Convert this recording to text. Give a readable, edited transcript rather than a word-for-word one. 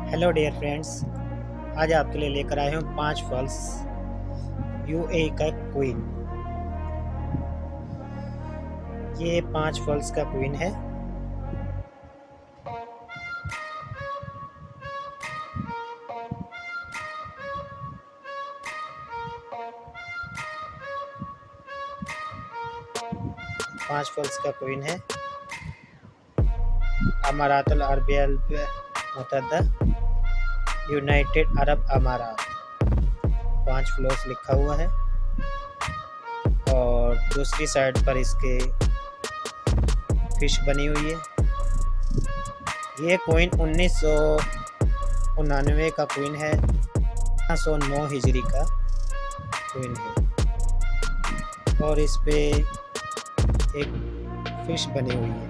Hello dear friends, आज आपके लिए लेकर आए हूँ 5 फॉल्स यूएई का क्वीन। ये 5 फॉल्स का क्वीन है। पांच फॉल्स का क्वीन है अमारातुल अरबिया मुत्तहदा, यूनाइटेड अरब अमारात। 5 फ्लोर्स लिखा हुआ है और दूसरी साइड पर इसके फिश बनी हुई है। ये क्वीन 1999 का क्वीन है, 1909 हिजरी का क्वीन है और इस पे एक फिश बनी हुई है।